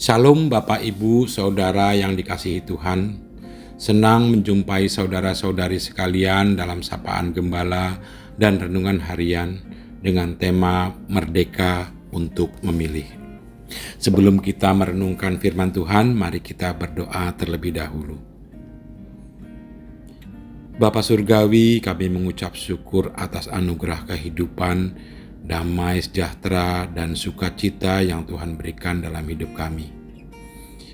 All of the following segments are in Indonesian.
Shalom Bapak Ibu Saudara yang dikasihi Tuhan. Senang menjumpai saudara-saudari sekalian dalam sapaan gembala dan renungan harian dengan tema Merdeka untuk Memilih. Sebelum kita merenungkan firman Tuhan, mari kita berdoa terlebih dahulu. Bapa Surgawi, kami mengucap syukur atas anugerah kehidupan, damai, sejahtera, dan sukacita yang Tuhan berikan dalam hidup kami.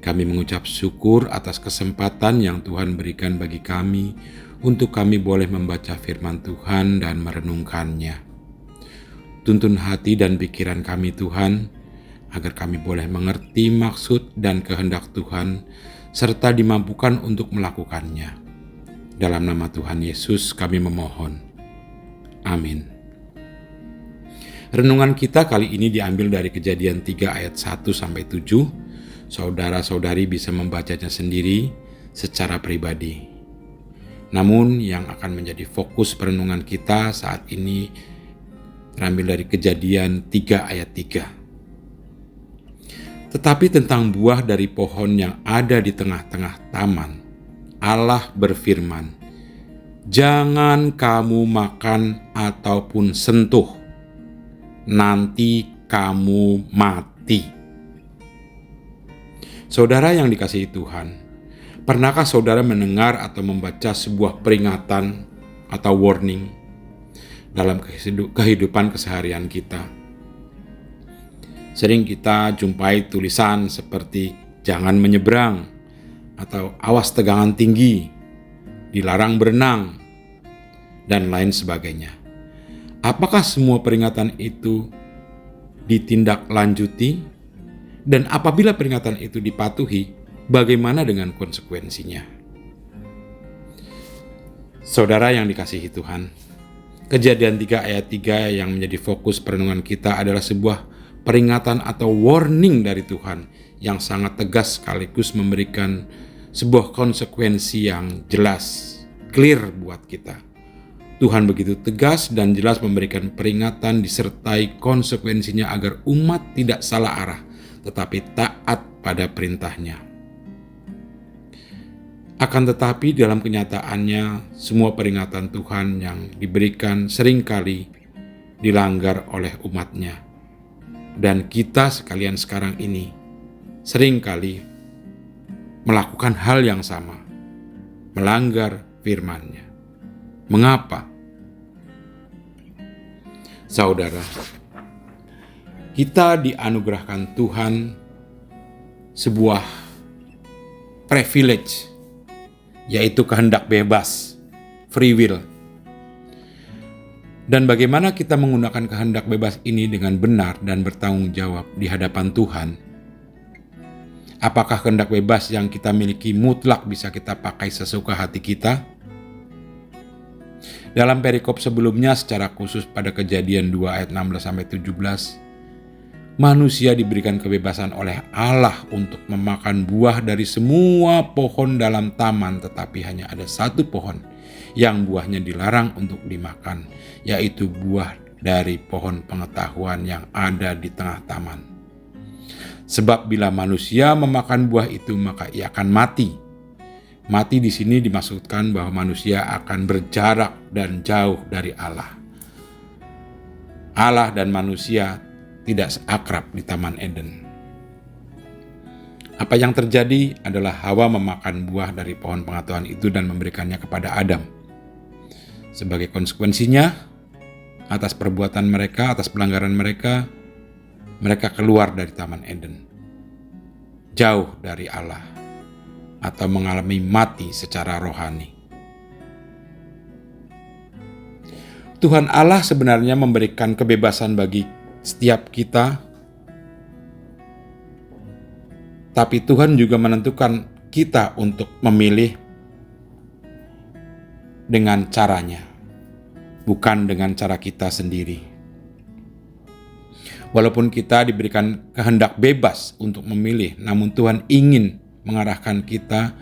Kami mengucap syukur atas kesempatan yang Tuhan berikan bagi kami untuk kami boleh membaca firman Tuhan dan merenungkannya. Tuntun hati dan pikiran kami Tuhan, agar kami boleh mengerti maksud dan kehendak Tuhan, serta dimampukan untuk melakukannya. Dalam nama Tuhan Yesus kami memohon. Amin. Renungan kita kali ini diambil dari Kejadian 3 ayat 1-7. Saudara-saudari bisa membacanya sendiri secara pribadi. Namun yang akan menjadi fokus perenungan kita saat ini terambil dari Kejadian 3 ayat 3. Tetapi tentang buah dari pohon yang ada di tengah-tengah taman, Allah berfirman, "Jangan kamu makan ataupun sentuh, nanti kamu mati." Saudara yang dikasihi Tuhan, pernahkah saudara mendengar atau membaca sebuah peringatan atau warning dalam kehidupan keseharian kita? Sering kita jumpai tulisan seperti "jangan menyeberang" atau "awas tegangan tinggi", "dilarang berenang", dan lain sebagainya. Apakah semua peringatan itu ditindaklanjuti? Dan apabila peringatan itu dipatuhi, bagaimana dengan konsekuensinya? Saudara yang dikasihi Tuhan, Kejadian 3 ayat 3 yang menjadi fokus perenungan kita adalah sebuah peringatan atau warning dari Tuhan yang sangat tegas sekaligus memberikan sebuah konsekuensi yang jelas, clear buat kita. Tuhan begitu tegas dan jelas memberikan peringatan disertai konsekuensinya agar umat tidak salah arah, tetapi taat pada perintahnya. Akan tetapi dalam kenyataannya, semua peringatan Tuhan yang diberikan seringkali dilanggar oleh umatnya. Dan kita sekalian sekarang ini seringkali melakukan hal yang sama, melanggar firman-Nya. Mengapa? Saudara, kita dianugerahkan Tuhan sebuah privilege, yaitu kehendak bebas, free will. Dan bagaimana kita menggunakan kehendak bebas ini dengan benar dan bertanggung jawab di hadapan Tuhan? Apakah kehendak bebas yang kita miliki mutlak bisa kita pakai sesuka hati kita? Dalam perikop sebelumnya secara khusus pada Kejadian 2 ayat 16-17, manusia diberikan kebebasan oleh Allah untuk memakan buah dari semua pohon dalam taman, tetapi hanya ada satu pohon yang buahnya dilarang untuk dimakan, yaitu buah dari pohon pengetahuan yang ada di tengah taman. Sebab bila manusia memakan buah itu, maka ia akan mati. Mati di sini dimaksudkan bahwa manusia akan berjarak dan jauh dari Allah. Allah dan manusia tidak seakrab di Taman Eden. Apa yang terjadi adalah Hawa memakan buah dari pohon pengetahuan itu dan memberikannya kepada Adam. Sebagai konsekuensinya, atas perbuatan mereka, atas pelanggaran mereka, mereka keluar dari Taman Eden, jauh dari Allah, atau mengalami mati secara rohani. Tuhan Allah sebenarnya memberikan kebebasan bagi setiap kita, tapi Tuhan juga menentukan kita untuk memilih dengan caranya, bukan dengan cara kita sendiri. Walaupun kita diberikan kehendak bebas untuk memilih, namun Tuhan ingin mengarahkan kita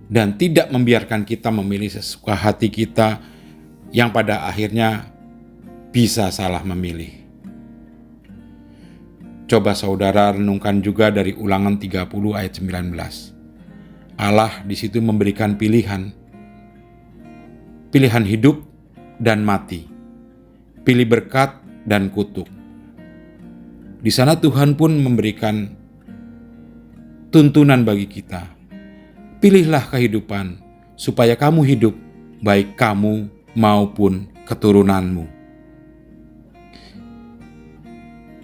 dan tidak membiarkan kita memilih sesuka hati kita yang pada akhirnya bisa salah memilih. Coba saudara renungkan juga dari Ulangan 30 ayat 19. Allah di situ memberikan pilihan hidup dan mati, pilih berkat dan kutuk. Di sana Tuhan pun memberikan tuntunan bagi kita. Pilihlah kehidupan supaya kamu hidup, baik kamu maupun keturunanmu.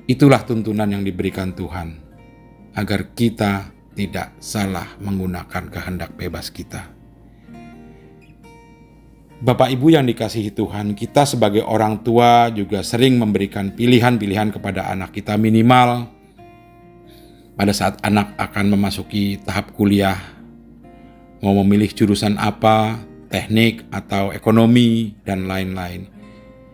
Itulah tuntunan yang diberikan Tuhan, agar kita tidak salah menggunakan kehendak bebas kita. Bapak Ibu yang dikasihi Tuhan, kita sebagai orang tua juga sering memberikan pilihan-pilihan kepada anak kita, minimal pada saat anak akan memasuki tahap kuliah, mau memilih jurusan apa, teknik atau ekonomi, dan lain-lain.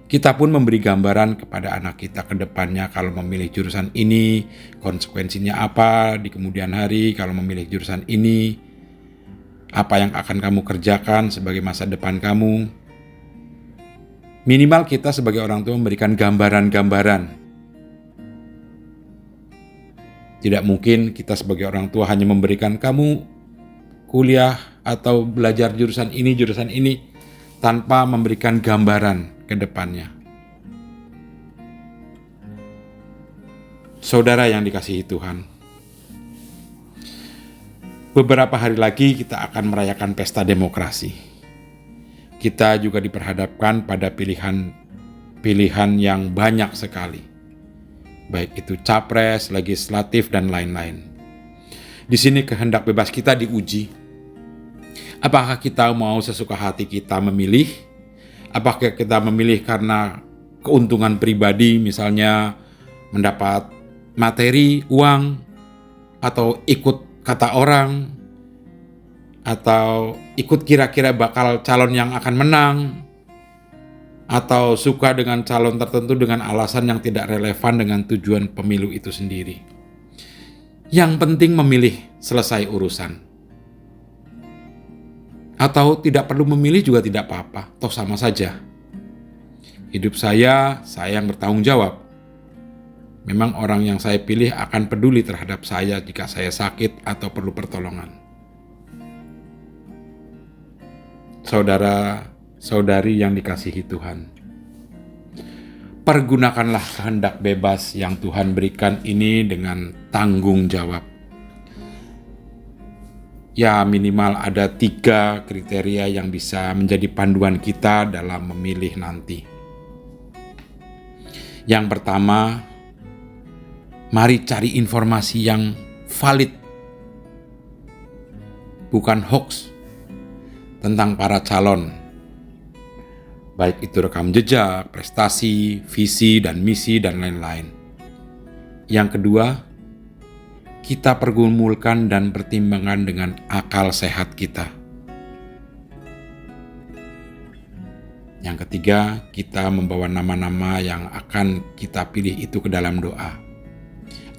Kita pun memberi gambaran kepada anak kita ke depannya, kalau memilih jurusan ini, konsekuensinya apa di kemudian hari, kalau memilih jurusan ini, apa yang akan kamu kerjakan sebagai masa depan kamu. Minimal kita sebagai orang tua memberikan gambaran-gambaran. Tidak mungkin kita sebagai orang tua hanya memberikan kamu kuliah atau belajar jurusan ini, tanpa memberikan gambaran ke depannya. Saudara yang dikasihi Tuhan, beberapa hari lagi kita akan merayakan pesta demokrasi. Kita juga diperhadapkan pada pilihan yang banyak sekali, baik itu capres, legislatif, dan lain-lain. Di sini kehendak bebas kita diuji. Apakah kita mau sesuka hati kita memilih? Apakah kita memilih karena keuntungan pribadi, misalnya mendapat materi, uang, atau ikut kata orang, atau ikut kira-kira bakal calon yang akan menang, atau suka dengan calon tertentu dengan alasan yang tidak relevan dengan tujuan pemilu itu sendiri. Yang penting memilih, selesai urusan. Atau tidak perlu memilih juga tidak apa-apa, toh sama saja. Hidup saya yang bertanggung jawab. Memang orang yang saya pilih akan peduli terhadap saya jika saya sakit atau perlu pertolongan. Saudara-saudari yang dikasihi Tuhan, pergunakanlah kehendak bebas yang Tuhan berikan ini dengan tanggung jawab. Ya, minimal ada 3 kriteria yang bisa menjadi panduan kita dalam memilih nanti. Yang pertama, mari cari informasi yang valid, bukan hoax, tentang para calon. Baik itu rekam jejak, prestasi, visi dan misi, dan lain-lain. Yang kedua, kita pergumulkan dan pertimbangkan dengan akal sehat kita. Yang ketiga, kita membawa nama-nama yang akan kita pilih itu ke dalam doa.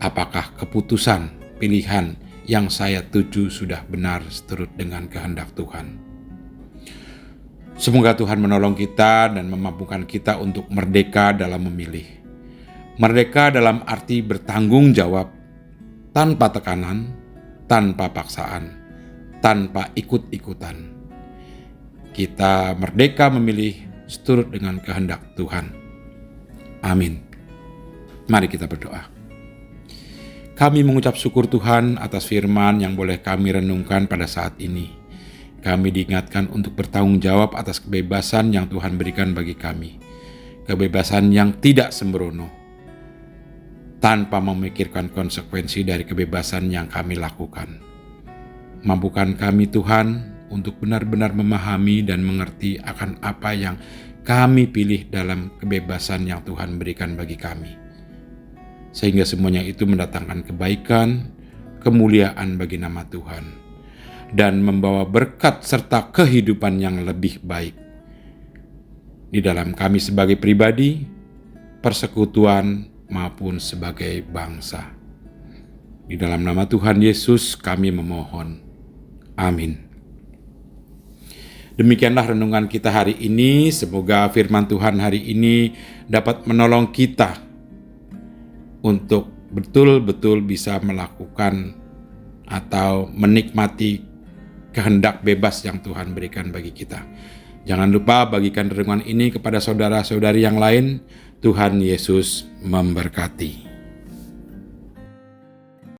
Apakah keputusan, pilihan yang saya tuju sudah benar seturut dengan kehendak Tuhan? Semoga Tuhan menolong kita dan memampukan kita untuk merdeka dalam memilih. Merdeka dalam arti bertanggung jawab, tanpa tekanan, tanpa paksaan, tanpa ikut-ikutan. Kita merdeka memilih seturut dengan kehendak Tuhan. Amin. Mari kita berdoa. Kami mengucap syukur Tuhan atas firman yang boleh kami renungkan pada saat ini. Kami diingatkan untuk bertanggung jawab atas kebebasan yang Tuhan berikan bagi kami. Kebebasan yang tidak sembrono, tanpa memikirkan konsekuensi dari kebebasan yang kami lakukan. Mampukan kami Tuhan untuk benar-benar memahami dan mengerti akan apa yang kami pilih dalam kebebasan yang Tuhan berikan bagi kami. Sehingga semuanya itu mendatangkan kebaikan, kemuliaan bagi nama Tuhan, dan membawa berkat serta kehidupan yang lebih baik di dalam kami sebagai pribadi, persekutuan, maupun sebagai bangsa. Di dalam nama Tuhan Yesus kami memohon. Amin. Demikianlah renungan kita hari ini. Semoga firman Tuhan hari ini dapat menolong kita untuk betul-betul bisa melakukan atau menikmati kehendak bebas yang Tuhan berikan bagi kita. Jangan lupa bagikan renungan ini kepada saudara-saudari yang lain. Tuhan Yesus memberkati.